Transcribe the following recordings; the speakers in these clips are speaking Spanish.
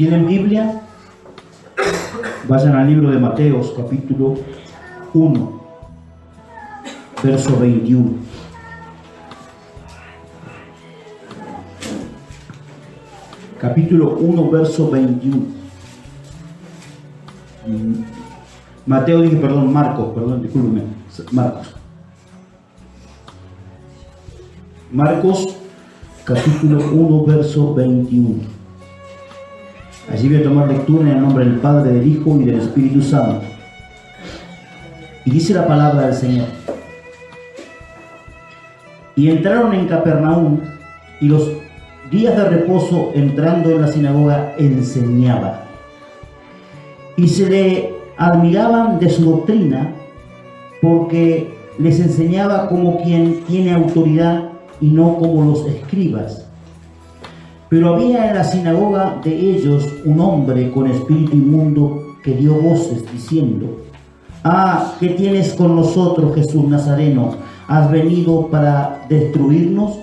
¿Tienen Biblia? Vayan al libro de Mateos, capítulo 1, verso 21. Capítulo 1, verso 21. Mateo, dije, perdón, Marcos, perdón, discúlpeme, Marcos, capítulo 1, verso 21. Allí voy a tomar lectura en el nombre del Padre, del Hijo y del Espíritu Santo. Y dice la palabra del Señor. Y entraron en Capernaum, y los días de reposo, entrando en la sinagoga, enseñaba. Y se le admiraban de su doctrina, porque les enseñaba como quien tiene autoridad y no como los escribas. Pero había en la sinagoga de ellos un hombre con espíritu inmundo que dio voces diciendo: «Ah, ¿qué tienes con nosotros, Jesús Nazareno? ¿Has venido para destruirnos?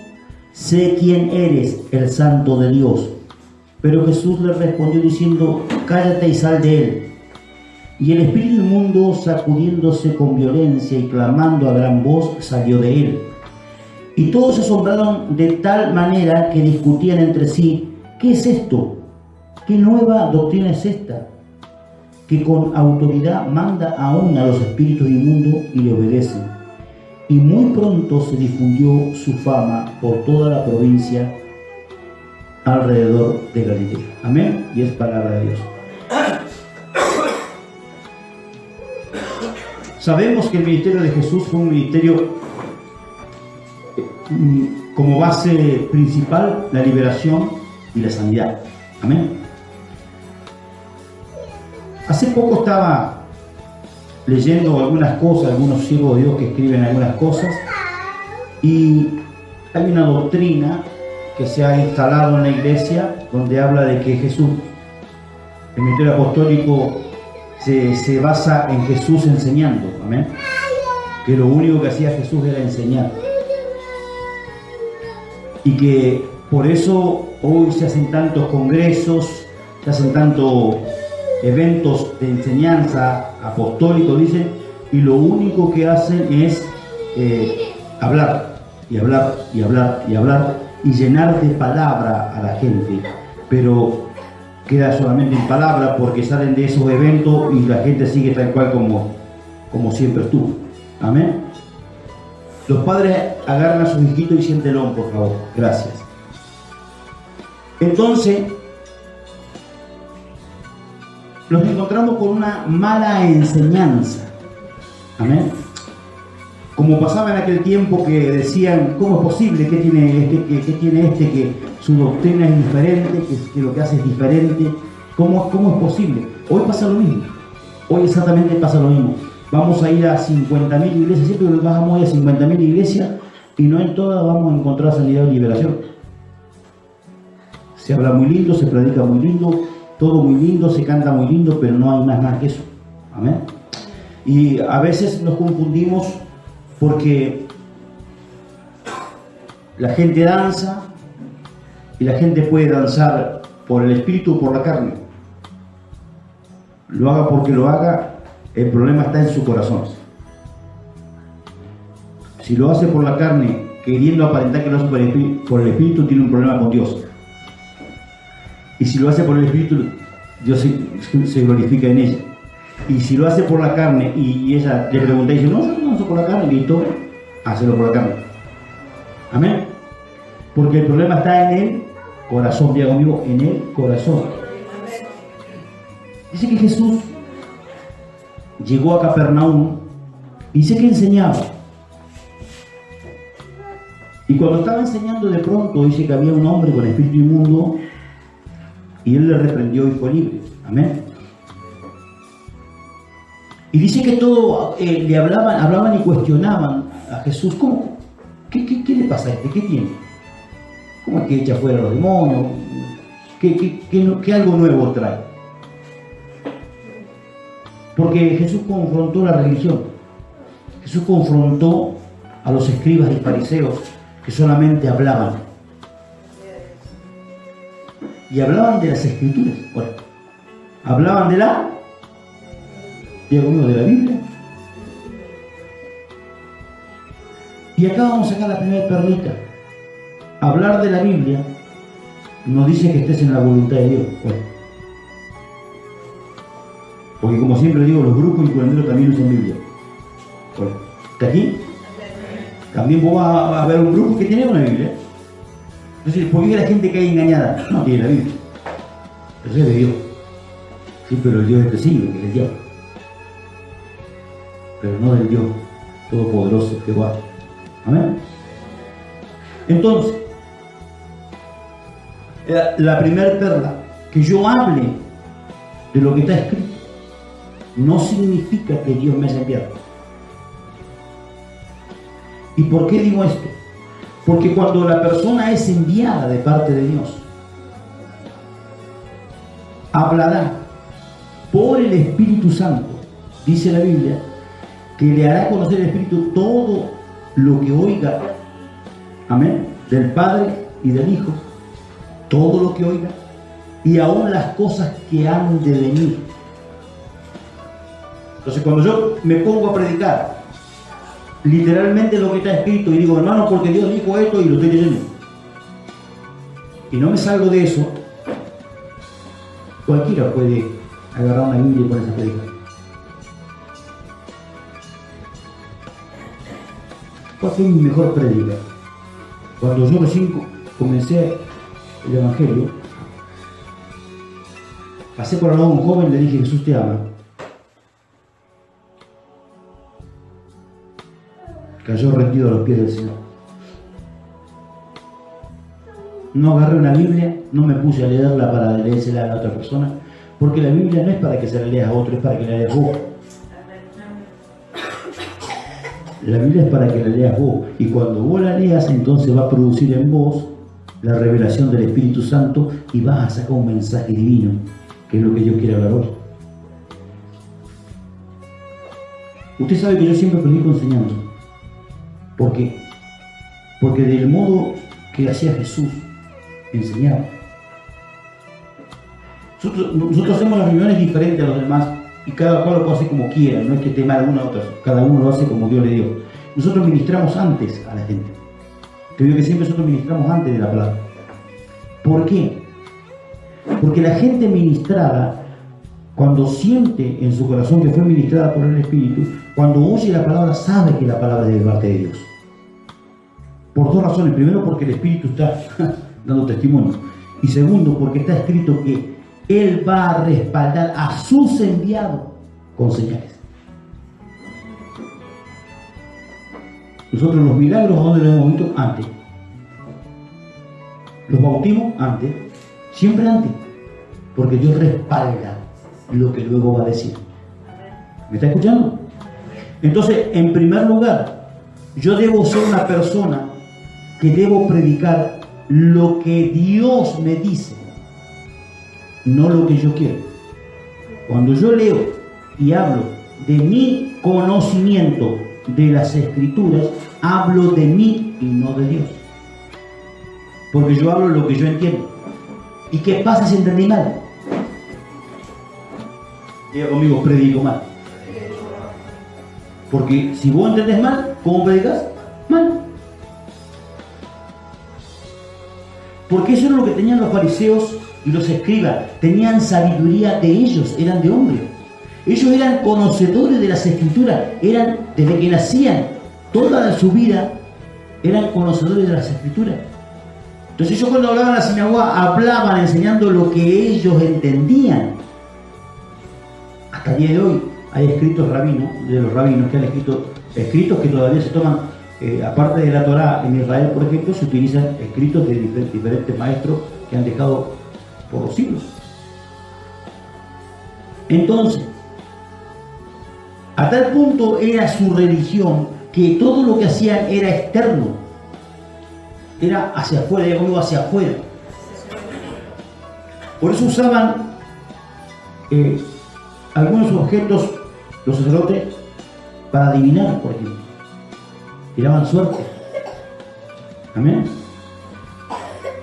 Sé quién eres, el Santo de Dios». Pero Jesús le respondió diciendo: «Cállate y sal de él». Y el espíritu inmundo, sacudiéndose con violencia y clamando a gran voz, salió de él. Y todos se asombraron de tal manera que discutían entre sí: ¿qué es esto? ¿Qué nueva doctrina es esta? Que con autoridad manda aún a los espíritus inmundos y le obedecen. Y muy pronto se difundió su fama por toda la provincia alrededor de Galilea. Amén. Y es palabra de Dios. Sabemos que el ministerio de Jesús fue un ministerio como base principal la liberación y la sanidad. Amén. Hace poco estaba leyendo algunas cosas, algunos siervos de Dios que escriben algunas cosas, y hay una doctrina que se ha instalado en la iglesia donde habla de que Jesús, el ministerio apostólico se basa en Jesús enseñando. Amén. Que lo único que hacía Jesús era enseñar. Y que por eso hoy se hacen tantos congresos, se hacen tantos eventos de enseñanza apostólico, dicen, y lo único que hacen es hablar, y hablar, y hablar, y hablar, y llenar de palabra a la gente. Pero queda solamente en palabra, porque salen de esos eventos y la gente sigue tal cual como siempre estuvo. Amén. Los padres agarran a sus hijitos y siéntenlo, por favor. Gracias. Entonces, nos encontramos con una mala enseñanza. Amén. Como pasaba en aquel tiempo que decían: ¿cómo es posible? ¿Qué tiene este? Que su doctrina es diferente, que lo que hace es diferente. ¿Cómo es posible? Hoy pasa lo mismo. Hoy exactamente pasa lo mismo. Vamos a ir a 50.000 iglesias, siempre vamos a ir a 50.000 iglesias, y no en todas vamos a encontrar sanidad y liberación. Se habla muy lindo, se predica muy lindo, todo muy lindo, se canta muy lindo, pero no hay más que eso. Amén. Y a veces nos confundimos porque la gente danza, y la gente puede danzar por el espíritu o por la carne. Lo haga porque lo haga, el problema está en su corazón. Si lo hace por la carne, queriendo aparentar que lo hace por el espíritu, tiene un problema con Dios. Y si lo hace por el espíritu, Dios se glorifica en ella. Y si lo hace por la carne y ella le pregunta y dice: no hace por la carne, listo, hazlo por la carne. Amén. Porque el problema está en el corazón, diga conmigo, en el corazón. Dice que Jesús llegó a Capernaum y dice que enseñaba. Y cuando estaba enseñando, de pronto dice que había un hombre con espíritu inmundo, y él le reprendió y fue libre. Amén. Y dice que todo le hablaban y cuestionaban a Jesús: ¿cómo? ¿Qué le pasa a este? ¿Qué tiene? ¿Cómo es que echa fuera a los demonios? ¿Qué algo nuevo trae? Porque Jesús confrontó la religión. Jesús confrontó a los escribas y fariseos que solamente hablaban. y hablaban de las escrituras. Bueno, hablaban de la Biblia. Y acá vamos a sacar la primera perlita. Hablar de la Biblia nos dice que estés en la voluntad de Dios. Bueno, porque como siempre digo, los brujos y curanderos también usan Biblia. Bueno, ¿está aquí? También vos vas a ver un brujo que tiene una Biblia. Entonces, ¿por qué la gente cae engañada? No tiene la Biblia. Eso es de Dios. Sí, pero el Dios de este siglo, que es el diablo. Pero no del Dios Todopoderoso que va. Amén. Entonces, la primera perla, que yo hable de lo que está escrito, no significa que Dios me haya enviado. ¿Y por qué digo esto? Porque cuando la persona es enviada de parte de Dios, hablará por el Espíritu Santo, dice la Biblia, que le hará conocer el Espíritu todo lo que oiga, amén, del Padre y del Hijo, todo lo que oiga, y aún las cosas que han de venir. Entonces, cuando yo me pongo a predicar literalmente lo que está escrito y digo, hermano, porque Dios dijo esto y lo estoy leyendo, y no me salgo de eso, cualquiera puede agarrar una Biblia y ponerse a predicar. ¿Cuál fue mi mejor prédica? Cuando yo recién comencé el Evangelio, pasé por al lado de un joven y le dije, Jesús te ama. Cayó rendido a los pies del Señor. No agarré una Biblia, no me puse a leerla para leérsela a la otra persona, porque la Biblia no es para que se la leas a otro, es para que la leas vos. La Biblia es para que la leas vos, y cuando vos la leas, entonces va a producir en vos la revelación del Espíritu Santo y vas a sacar un mensaje divino, que es lo que yo quiero hablar hoy. Usted sabe que yo siempre predico enseñando. ¿Por qué? Porque del modo que hacía Jesús, enseñaba. Nosotros hacemos las reuniones diferentes a los demás y cada cual lo puede hacer como quiera, no es que esté mal una u otra, cada uno lo hace como Dios le dio. Nosotros ministramos antes a la gente. Te digo que siempre nosotros ministramos antes de la palabra. ¿Por qué? Porque la gente ministrada, cuando siente en su corazón que fue ministrada por el Espíritu, cuando oye la palabra, sabe que la palabra es de parte de Dios. Por dos razones. Primero, porque el Espíritu está dando testimonio. Y segundo, porque está escrito que Él va a respaldar a sus enviados con señales. Nosotros los milagros, ¿dónde los hemos visto? Antes. Los bautismos, antes. Siempre antes. Porque Dios respalda lo que luego va a decir. ¿Me está escuchando? Entonces, en primer lugar, yo debo ser una persona que debo predicar lo que Dios me dice, no lo que yo quiero. Cuando yo leo y hablo de mi conocimiento de las Escrituras, hablo de mí y no de Dios. Porque yo hablo lo que yo entiendo. ¿Y qué pasa si entendí mal? Diga conmigo, predico mal. Porque si vos entendés mal, ¿cómo predicas? Mal. Porque eso era lo que tenían los fariseos y los escribas. Tenían sabiduría de ellos, eran de hombre. Ellos eran conocedores de las Escrituras. Eran, desde que nacían, toda su vida, eran conocedores de las Escrituras. Entonces ellos cuando hablaban en la sinagoga, hablaban enseñando lo que ellos entendían. Hasta el día de hoy hay escritos rabinos, de los rabinos que han escrito, escritos que todavía se toman, aparte de la Torá, en Israel, por ejemplo, se utilizan escritos de diferentes maestros que han dejado por los siglos. Entonces, a tal punto era su religión que todo lo que hacían era externo, era hacia afuera, digamos, hacia afuera. Por eso usaban algunos objetos, los sacerdotes, para adivinar, por ejemplo. Tiraban suerte. Amén.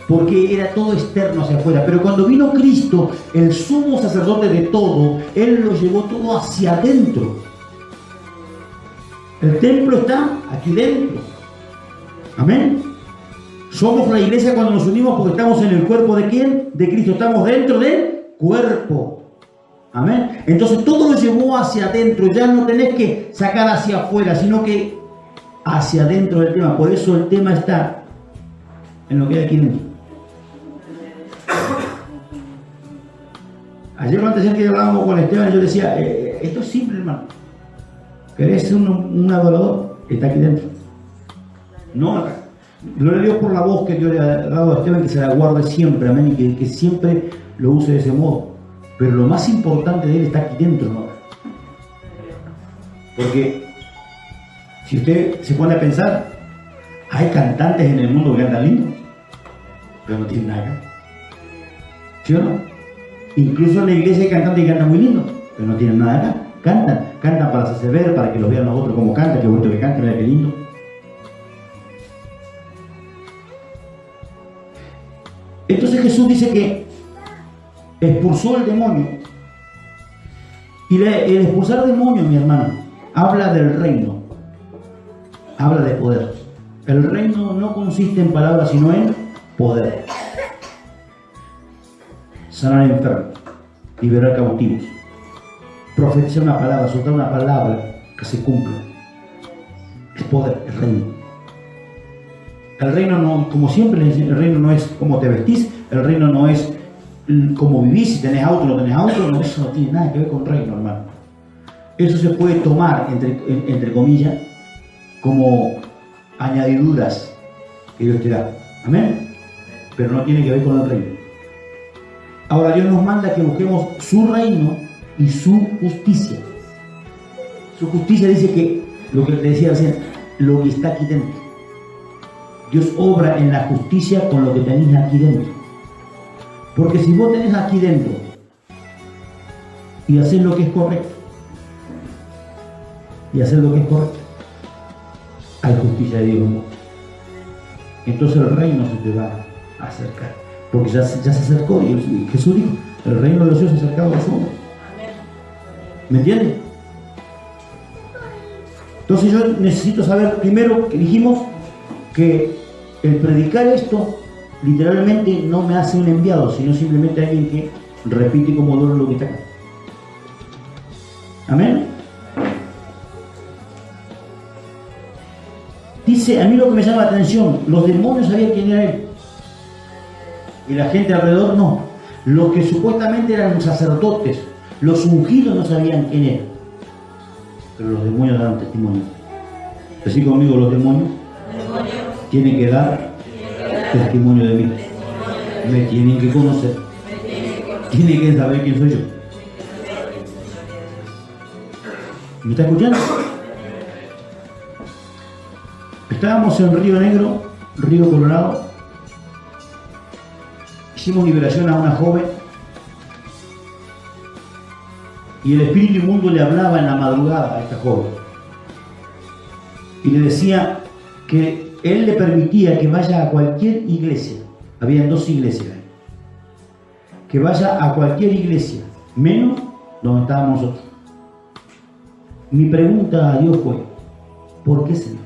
porque era todo externo hacia afuera. Pero cuando vino Cristo, el sumo sacerdote de todo, Él lo llevó todo hacia adentro. El templo está aquí dentro. Amén. Somos la iglesia cuando nos unimos porque estamos en el cuerpo ¿de quién? De Cristo. Estamos dentro del cuerpo. Amén. Entonces todo lo llevó hacia adentro. Ya no tenés que sacar hacia afuera, sino que hacia adentro del tema. Por eso el tema está en lo que hay aquí dentro. Ayer o antes que hablábamos con Esteban, yo decía, esto es simple, hermano. ¿Querés ser un adorador? Está aquí dentro. No acá. Gloria a Dios por la voz que Dios le ha dado a Esteban, que se la guarde siempre, amén, y que siempre lo use de ese modo. Pero lo más importante de él está aquí dentro, ¿no? Porque si usted se pone a pensar, hay cantantes en el mundo que cantan lindo, pero no tienen nada acá. ¿Sí o no? Incluso en la iglesia hay cantantes que cantan muy lindo, pero no tienen nada acá. Cantan para hacerse ver, para que los vean los otros como cantan, que bonito que cantan, mira qué lindo. Entonces Jesús dice que expulsó el demonio. Y el expulsar demonios, mi hermano, habla del reino, habla de poder. El reino no consiste en palabras, sino en poder. Sanar enfermos, liberar cautivos, profetizar una palabra, soltar una palabra que se cumpla. Es poder, es reino. El reino no, como siempre, el reino no es cómo te vestís, el reino no es cómo vivís, si tenés auto o no tenés auto, no, eso no tiene nada que ver con reino, hermano. Eso se puede tomar, entre comillas, como añadiduras que Dios te da. Amén. Pero no tiene que ver con el reino. Ahora Dios nos manda que busquemos su reino y su justicia. Su justicia dice que, lo que te decía recién, lo que está aquí dentro. Dios obra en la justicia con lo que tenés aquí dentro. Porque si vos tenés aquí dentro y haces lo que es correcto, hay justicia de Dios en vos. Entonces el reino se te va a acercar. Porque ya se acercó, y Jesús dijo, el reino de los cielos se ha acercado a los hombres. ¿Me entiendes? Entonces yo necesito saber, primero que dijimos, que el predicar esto literalmente no me hace un enviado, sino simplemente alguien que repite como dolor lo que está acá. Amén. Dice, a mí lo que me llama la atención, los demonios sabían quién era él y la gente alrededor no. Los que supuestamente eran sacerdotes, los ungidos, no sabían quién era, pero los demonios daban testimonio. Así conmigo, los demonios tienen que dar testimonio de mí. Me tienen que conocer. Tienen que saber quién soy yo. ¿Me está escuchando? Estábamos en Río Negro, Río Colorado. Hicimos liberación a una joven. Y el espíritu inmundo le hablaba en la madrugada a esta joven. Y le decía que él le permitía que vaya a cualquier iglesia. Habían 2 iglesias. Que vaya a cualquier iglesia, menos donde estábamos nosotros. Mi pregunta a Dios fue, ¿por qué, Señor?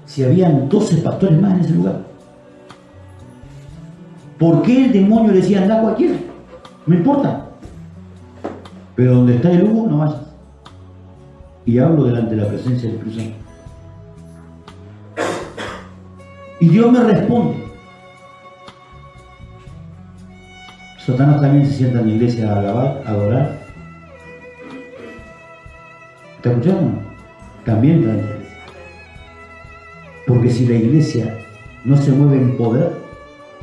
Si habían 12 pastores más en ese lugar. ¿Por qué el demonio le decía, anda a cualquiera? No importa. Pero donde está el humo, no vayas. Y hablo delante de la presencia del Espíritu Santo. Y Dios me responde. Satanás también se sienta en la iglesia a alabar, a adorar. ¿Está escuchando? También está en la iglesia. Porque si la iglesia no se mueve en poder,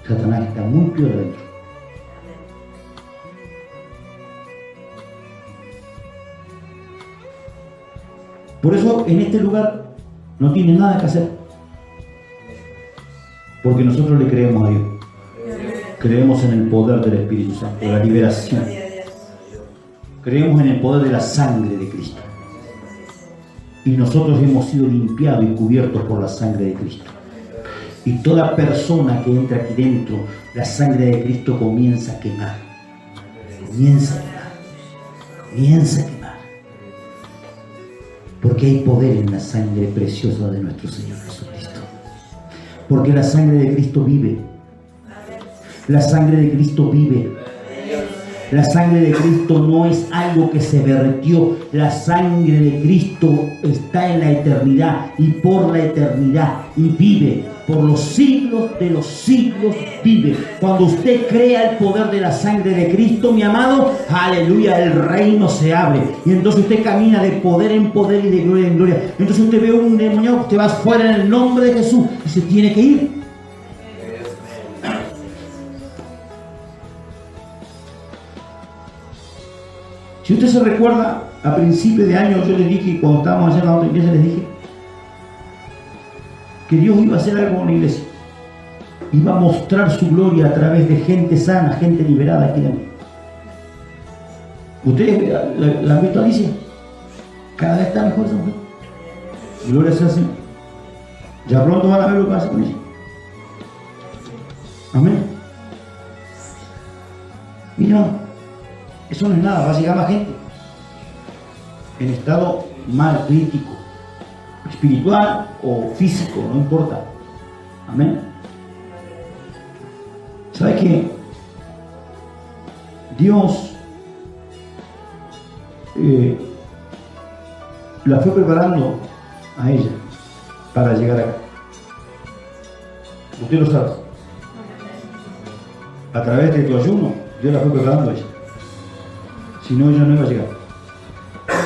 Satanás está muy peor adentro. Por eso en este lugar no tiene nada que hacer. Porque nosotros le creemos a Dios. Creemos en el poder del Espíritu Santo, de la liberación. Creemos en el poder de la sangre de Cristo. Y nosotros hemos sido limpiados y cubiertos por la sangre de Cristo. Y toda persona que entra aquí dentro, la sangre de Cristo comienza a quemar. Comienza a quemar. Comienza a quemar. Porque hay poder en la sangre preciosa de nuestro Señor Jesucristo. Porque la sangre de Cristo vive. La sangre de Cristo vive. La sangre de Cristo no es algo que se vertió. La sangre de Cristo está en la eternidad y por la eternidad y vive. Por los siglos de los siglos vive. Cuando usted crea el poder de la sangre de Cristo, mi amado, aleluya, el reino se abre. Y entonces usted camina de poder en poder y de gloria en gloria. Entonces usted ve un demonio, usted va fuera en el nombre de Jesús y se tiene que ir. Si usted se recuerda, a principios de año yo les dije, cuando estábamos allá en la otra iglesia, les dije que Dios iba a hacer algo en la iglesia. Iba a mostrar su gloria a través de gente sana, gente liberada aquí dentro. ¿Ustedes la han visto a Alicia? Cada vez está mejor esa mujer. Gloria sea al Señor. Ya pronto van a ver lo que pasa con ella. Amén. Mira, eso no es nada, va a llegar más gente en estado mal, crítico, espiritual o físico, no importa. Amén. ¿Sabe qué? Dios la fue preparando a ella para llegar acá. Usted lo sabe. A través de tu ayuno, Dios la fue preparando a ella. Si no, ella no iba a llegar.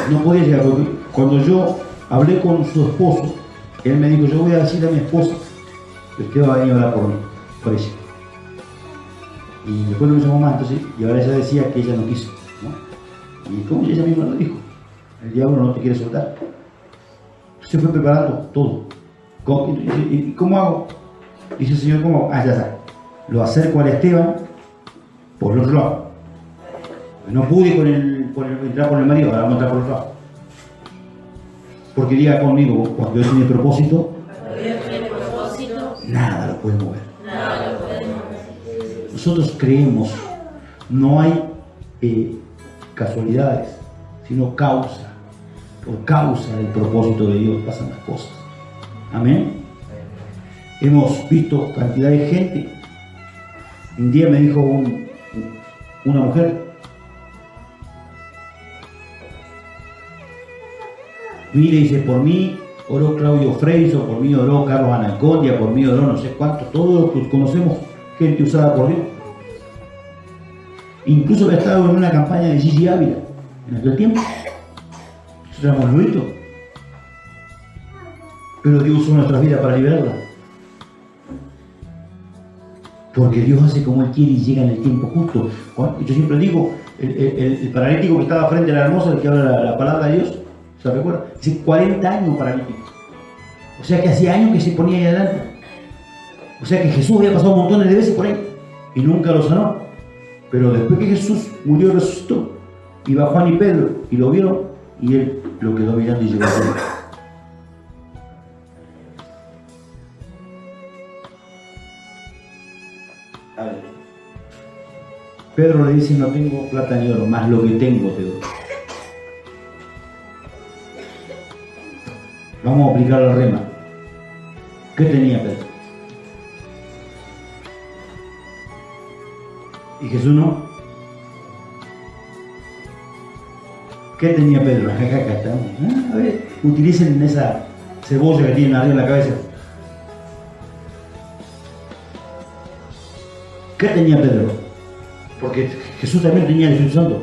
No podía llegar, porque cuando yo hablé con su esposo, él me dijo, yo voy a decirle a mi esposa que usted va a venir a hablar por mí, por ella. Y después no me llamó más, entonces, y ahora ella decía que ella no quiso, ¿no? Y como ella misma lo dijo, el diablo no te quiere soltar. Se fue preparando todo. ¿Y cómo hago? Dice el Señor, ¿cómo hago? Ah, ya está. Lo acerco al Esteban por el otro lado. No pude entrar por el marido, ahora vamos a entrar por el otro lado. Porque diga conmigo, cuando Dios tiene propósito, nada lo puede mover. Nosotros creemos, no hay casualidades, sino causa. Por causa del propósito de Dios pasan las cosas. Amén. Hemos visto cantidad de gente. Un día me dijo una mujer, mire, dice, por mí oró Claudio Freiso, por mí oró Carlos Anacondia, por mí oró no sé cuánto, todos los que conocemos gente usada por Dios. Incluso he estado en una campaña de Gigi Ávila en aquel tiempo. Nosotros éramos nuevos. Pero Dios usó nuestras vidas para liberarla. Porque Dios hace como Él quiere y llega en el tiempo justo. Yo siempre digo, el paralítico que estaba frente a la hermosa, el que habla la palabra de Dios, ¿se recuerda? Hace 40 años paralítico. O sea que hacía años que se ponía ahí adelante. O sea que Jesús había pasado montones de veces por ahí y nunca lo sanó. Pero después que Jesús murió y resucitó, iba Juan y Pedro y lo vieron y él lo quedó mirando y llegó a él. A ver. Pedro le dice, no tengo plata ni oro, más lo que tengo te doy. Vamos a aplicar la rema. ¿Qué tenía Pedro? ¿Y Jesús no? ¿Qué tenía Pedro? Acá estamos. A ver, utilicen esa cebolla que tienen arriba en la cabeza. ¿Qué tenía Pedro? Porque Jesús también tenía el Espíritu Santo.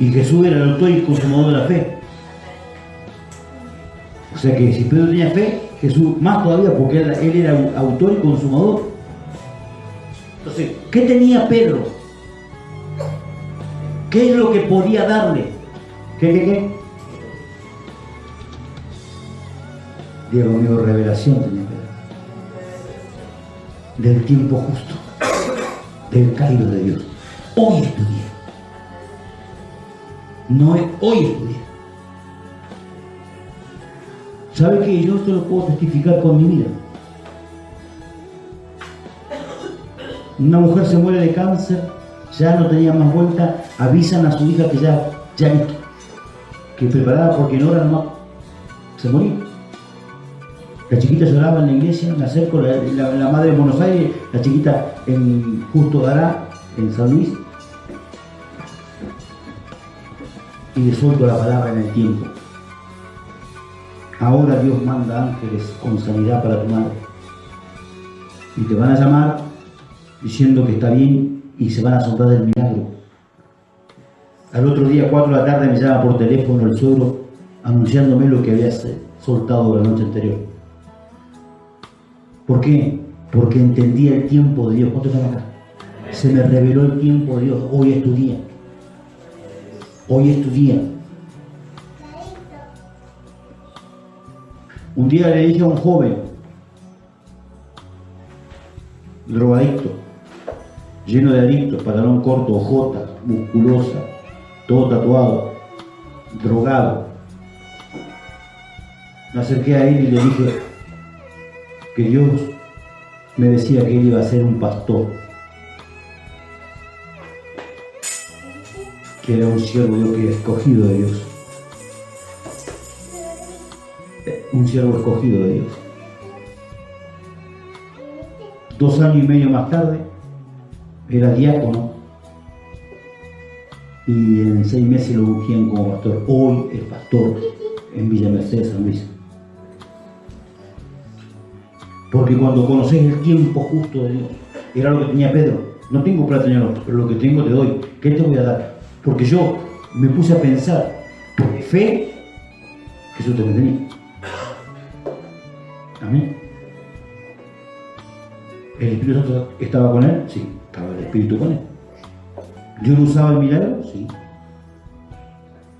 Y Jesús era el autor y consumador de la fe. O sea que si Pedro tenía fe, Jesús más todavía, porque él era autor y consumador. Entonces, ¿qué tenía Pedro? ¿Qué es lo que podía darle? ¿Qué? Diego mío, revelación tenía Pedro. Del tiempo justo, del caído de Dios. Hoy estudié. No es hoy estudié. ¿Sabe qué? Yo te lo puedo testificar con mi vida. Una mujer se muere de cáncer, ya no tenía más vuelta, avisan a su hija que ya listo, que preparada porque en hora nomás se moría. La chiquita lloraba en la iglesia, me acerco, la madre en Buenos Aires, la chiquita en Justo Dará, en San Luis, y le suelto la palabra en el tiempo. Ahora Dios manda ángeles con sanidad para tu madre. Y te van a llamar diciendo que está bien y se van a asombrar del milagro. Al otro día, 4 de la tarde, me llama por teléfono el suegro anunciándome lo que había soltado la noche anterior. ¿Por qué? Porque entendía el tiempo de Dios. ¿Cuánto están acá? Se me reveló el tiempo de Dios. Hoy es tu día. Hoy es tu día. Un día le dije a un joven, drogadicto, lleno de adictos, pantalón corto, ojota, musculosa, todo tatuado, drogado. Me acerqué a él y le dije que Dios me decía que él iba a ser un pastor, que era un siervo de Dios, que era escogido de Dios. Un siervo escogido de Dios. 2 años y medio más tarde, era diácono y en 6 meses lo ungían como pastor. Hoy es pastor en Villa Mercedes, San Luis. Porque cuando conoces el tiempo justo de Dios, era lo que tenía Pedro. No tengo plata, Señor, pero lo que tengo te doy. ¿Qué te voy a dar? Porque yo me puse a pensar, por fe, Jesús te tenía. Amén. ¿El Espíritu Santo estaba con él? Sí, estaba el Espíritu con él. ¿Yo no usaba el milagro? Sí.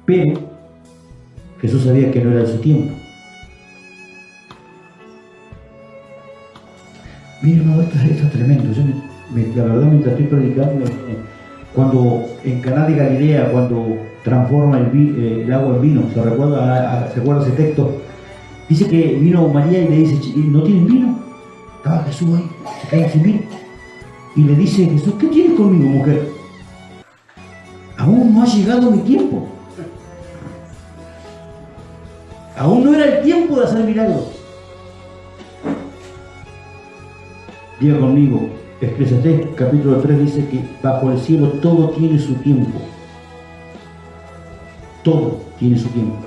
Pero Jesús sabía que no era de su tiempo. Mira, hermano, esto es tremendo. Yo la verdad, mientras estoy predicando, cuando en Caná de Galilea, cuando transforma el agua en vino, ¿se recuerda ese texto? Dice que vino María y le dice, ¿no tienen vino? Estaba Jesús ahí, se cae sin vino. Y le dice Jesús, ¿qué tienes conmigo, mujer? Aún no ha llegado mi tiempo. Aún no era el tiempo de hacer milagros. Diga conmigo, Eclesiastés capítulo 3 dice que bajo el cielo todo tiene su tiempo. Todo tiene su tiempo.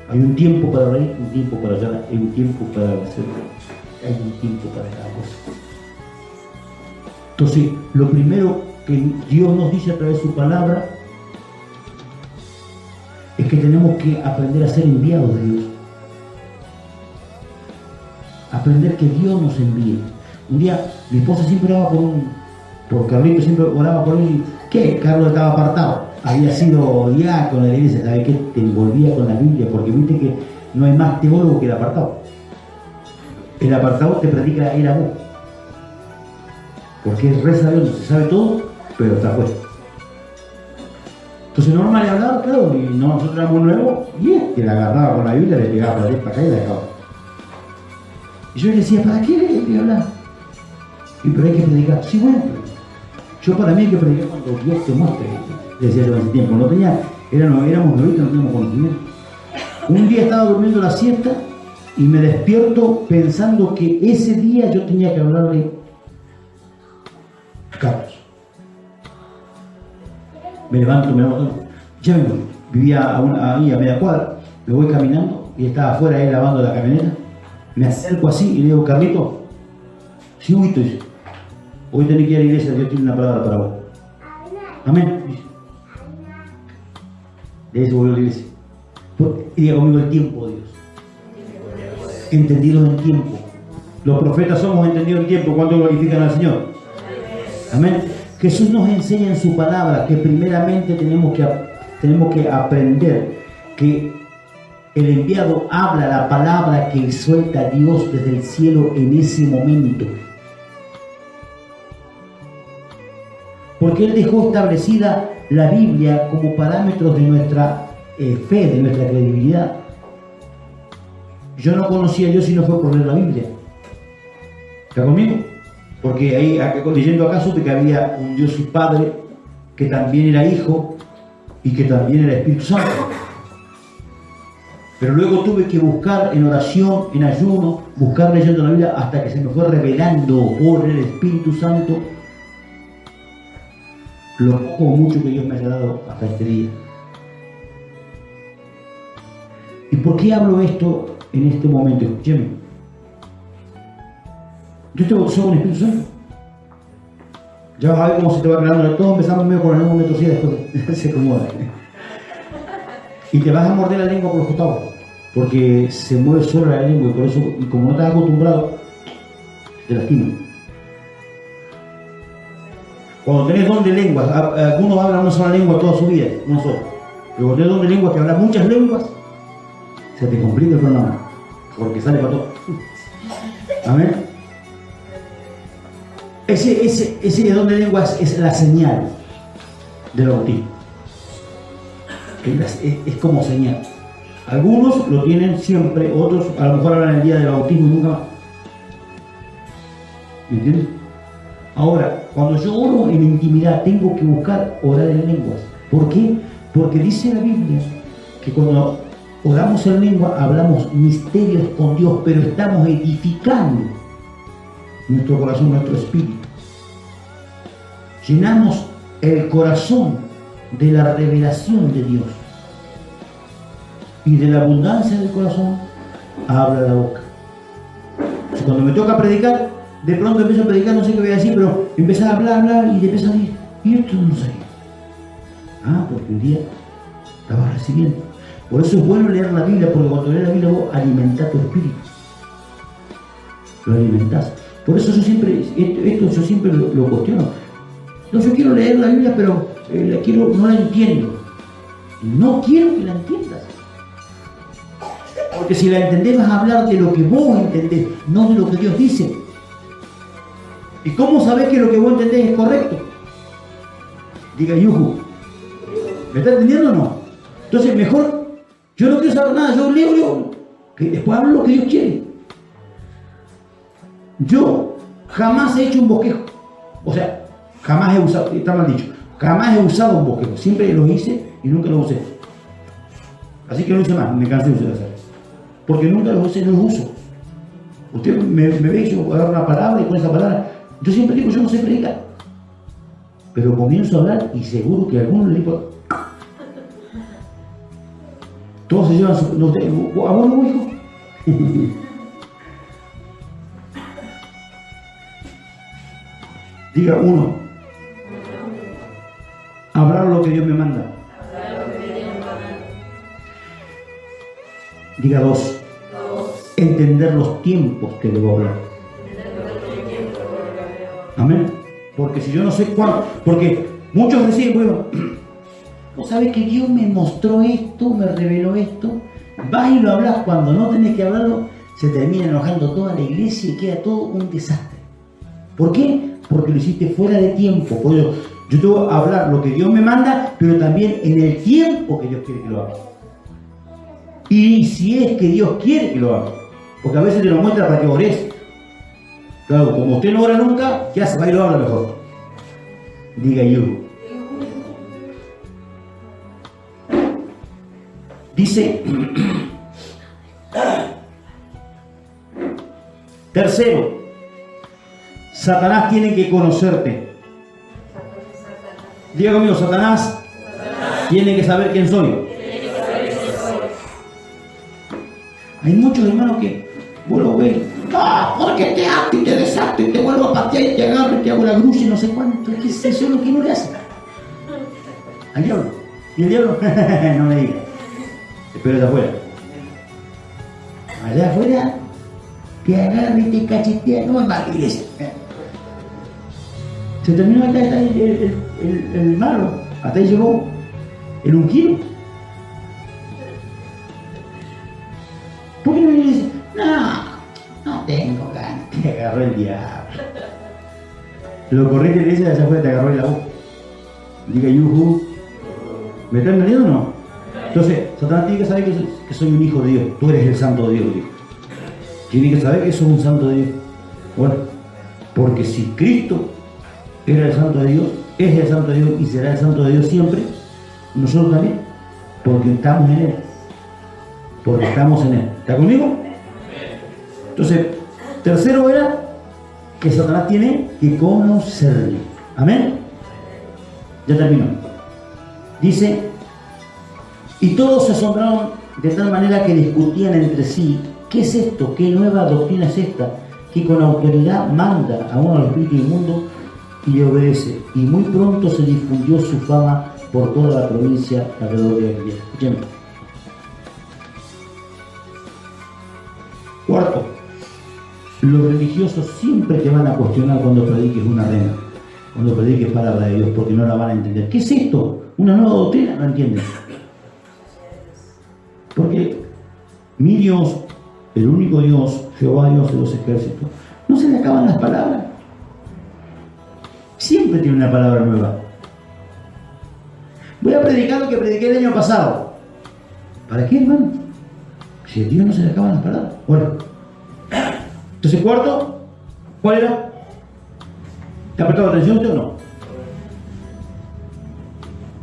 Hay un tiempo para reír, un tiempo para llorar, hay un tiempo para hacer, hay un tiempo para cada cosa. Entonces, lo primero que Dios nos dice a través de su palabra es que tenemos que aprender a ser enviados de Dios. Aprender que Dios nos envíe. Un día, mi esposa siempre oraba por Carlito, siempre oraba por él. ¿Qué? Carlos estaba apartado. Había sido diácono de la iglesia, ¿sabe qué? Te envolvía con la Biblia, porque viste que no hay más teólogo que el apartado. El apartado te predica él a vos. Porque es re sabio, se sabe todo, pero está puesto. Entonces Norma le hablaba, claro, y nosotros éramos nuevos, y que la agarraba con la Biblia, le pegaba para acá y la dejaba. Y yo le decía, ¿para qué le voy a hablar? Y pero hay que predicar. Sí, bueno, yo para mí hay que predicar cuando Dios te muestre. Decía yo en ese tiempo, éramos novitos, no teníamos conocimiento. Un día estaba durmiendo la siesta y me despierto pensando que ese día yo tenía que hablarle a Carlos. Me levanto, ya me voy. Vivía ahí a media cuadra, me voy caminando y estaba afuera él lavando la camioneta. Me acerco así y le digo, Carlito, sí, Huito, dice, hoy tenés que ir a la iglesia, Dios tiene una palabra para vos. Amén. De eso volvió a la iglesia. Y diga conmigo el tiempo de Dios. Entendido en tiempo. Los profetas somos entendidos en tiempo. ¿Cuánto glorifican al Señor? Amén. Jesús nos enseña en su palabra que primeramente tenemos que aprender que el enviado habla la palabra que suelta Dios desde el cielo en ese momento. Porque Él dejó establecida la Biblia como parámetros de nuestra fe, de nuestra credibilidad. Yo no conocía a Dios si no fue por leer la Biblia. ¿Está conmigo? Porque ahí, leyendo acá, supe que había un Dios y Padre que también era Hijo y que también era Espíritu Santo. Pero luego tuve que buscar en oración, en ayuno, buscar leyendo la Biblia hasta que se me fue revelando por el Espíritu Santo lo poco o mucho que Dios me haya dado hasta este día. ¿Y por qué hablo esto en este momento? Escúcheme. Yo te bautizó con el Espíritu Santo. Ya vas a ver cómo se te va aclarando. Todos empezamos medio con la lengua torcida, después se acomoda. Y te vas a morder la lengua por los costados, porque se mueve solo la lengua y por eso, y como no estás acostumbrado, te lastima. Cuando tenés don de lenguas, algunos hablan una sola lengua toda su vida, una sola. Pero cuando tenés don de lenguas que hablas muchas lenguas, se te complica el programa, porque sale para todo. Amén. Ese don de lenguas es la señal del bautismo. Es como señal. Algunos lo tienen siempre, otros a lo mejor hablan el día del bautismo y nunca más. ¿Me entiendes? Ahora, cuando yo oro en intimidad, tengo que buscar orar en lenguas. ¿Por qué? Porque dice la Biblia que cuando oramos en lengua hablamos misterios con Dios, pero estamos edificando nuestro corazón, nuestro espíritu. Llenamos el corazón de la revelación de Dios. Y de la abundancia del corazón habla la boca. Entonces, cuando me toca predicar, de pronto empiezo a predicar, no sé qué voy a decir, pero empiezo a hablar y te empiezo a decir, y esto no sé. Porque un día estaba recibiendo. Por eso es bueno leer la Biblia, porque cuando lees la Biblia vos alimentás tu espíritu. Lo alimentás. Por eso yo siempre, esto yo siempre lo cuestiono. No, yo quiero leer la Biblia, pero no la entiendo. No quiero que la entiendas. Porque si la entendés vas a hablar de lo que vos entendés, no de lo que Dios dice. ¿Y cómo sabés que lo que vos entendés es correcto? Diga yuju. ¿Me está entendiendo o no? Entonces mejor, yo no quiero saber nada, yo leo, que después hablo lo que Dios quiere. Yo jamás he hecho un bosquejo. O sea, jamás he usado, está mal dicho, jamás he usado un bosquejo. Siempre lo hice y nunca lo usé. Así que no hice más, me cansé de hacer. Porque nunca los usé, no los uso. Usted me ve y yo voy a dar una palabra y con esa palabra, yo siempre digo, yo no sé predicar. Pero comienzo a hablar y seguro que a algunos le digo, todos se llevan su... ¿A vos no, hijo? Diga uno. Hablar lo que Dios me manda. Diga dos. Entender los tiempos que debo hablar. Amén. Porque si yo no sé cuándo, porque muchos decían, bueno, vos sabés que Dios me mostró esto, me reveló esto, vas y lo hablas cuando no tenés que hablarlo, se termina enojando toda la iglesia y queda todo un desastre. ¿Por qué? Porque lo hiciste fuera de tiempo. Por eso, yo tengo que hablar lo que Dios me manda, pero también en el tiempo que Dios quiere que lo haga. Y si es que Dios quiere que lo haga. Porque a veces te lo muestra para que ores. Claro, como usted no ora nunca, ya se va y lo habla mejor. Diga yo. Dice, tercero, Satanás tiene que conocerte. Diga conmigo, Satanás tiene que saber quién soy. Hay muchos hermanos que vos lo ves, porque te ato y te desato y te vuelvo a patear y te agarro y te hago la grulla y no sé cuánto. ¿Qué es eso lo que no le hace? Al diablo. ¿Y el diablo? No me digas. Espero de afuera. Allá afuera te agarra y te cachetea. No me va a la iglesia. Se terminó acá el malo. Hasta ahí llegó el ungido. ¿Por qué no me dice? No tengo ganas. Te agarró el diablo. Lo correcto le dice allá afuera, te agarró la boca. Diga yuju. ¿Me están entendiendo o no? Entonces, Satanás tiene que saber que soy un hijo de Dios. Tú eres el santo de Dios, dijo. Tiene que saber que sos un santo de Dios. Bueno, Porque si Cristo era el Santo de Dios, es el Santo de Dios y será el Santo de Dios siempre, nosotros también, porque estamos en Él. Porque estamos en Él. ¿Está conmigo? Entonces, tercero era que Satanás tiene que conocerle. Amén. Ya terminó. Dice, y todos se asombraron de tal manera que discutían entre sí, ¿qué es esto? ¿Qué nueva doctrina es esta? Que con autoridad manda a uno al espíritu inmundo y le obedece. Y muy pronto se difundió su fama por toda la provincia alrededor de Galilea. Escúchame. Cuarto, los religiosos siempre te van a cuestionar cuando prediques una rema, cuando prediques palabra de Dios, porque no la van a entender. ¿Qué es esto? ¿Una nueva doctrina? No entienden. Porque mi Dios, el único Dios, Jehová Dios de los ejércitos, no se le acaban las palabras. Siempre tiene una palabra nueva. Voy a predicar lo que prediqué el año pasado. ¿Para qué, hermano? Si a Dios no se le acaban las palabras. Bueno. Entonces, cuarto, ¿cuál era? ¿Te ha prestado atención usted o no?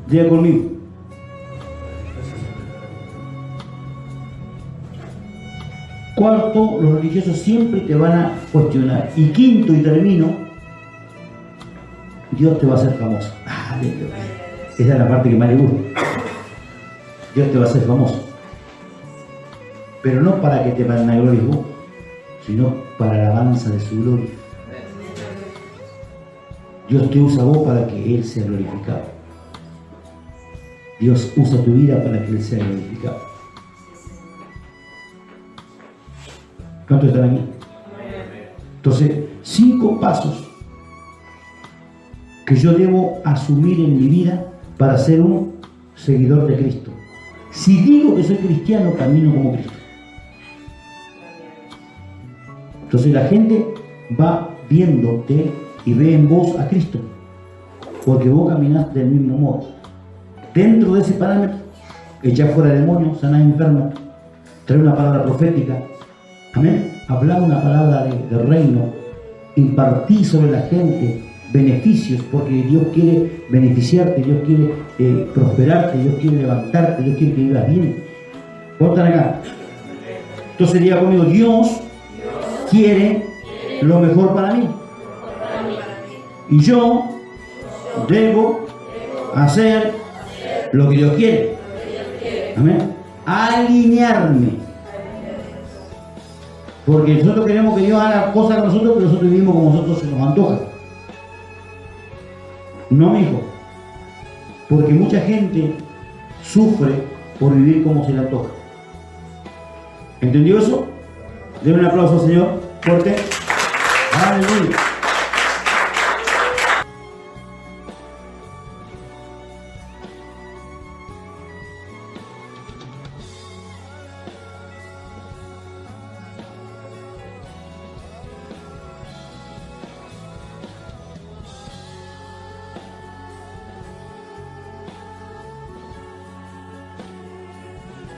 Diga conmigo. Cuarto, los religiosos siempre te van a cuestionar. Y quinto, y termino, Dios te va a hacer famoso. Esa es la parte que más le gusta. Dios te va a hacer famoso. Pero no para que te vanaglories vos, sino para la alabanza de su gloria. Dios te usa a vos para que Él sea glorificado. Dios usa tu vida para que Él sea glorificado. ¿Cuántos están aquí? Entonces, 5 pasos que yo debo asumir en mi vida para ser un seguidor de Cristo. Si digo que soy cristiano, camino como Cristo. Entonces la gente va viéndote y ve en vos a Cristo, porque vos caminás del mismo modo. Dentro de ese parámetro, echar fuera demonios, sanar enfermos, traer una palabra profética, amén, hablar una palabra de reino, impartir sobre la gente beneficios, porque Dios quiere beneficiarte, Dios quiere prosperarte, Dios quiere levantarte, Dios quiere que vivas bien. ¿Puedo estar acá? Entonces diga conmigo, Dios quiere lo mejor para mí. Y yo debo hacer lo que Dios quiere. Amén. Alinearme. Porque nosotros queremos que Dios haga cosas con nosotros, pero nosotros vivimos como nosotros se nos antoja. No, mi hijo. Porque mucha gente sufre por vivir como se le antoja. ¿Entendió eso? Denle un aplauso al Señor. Fuerte. Aleluya.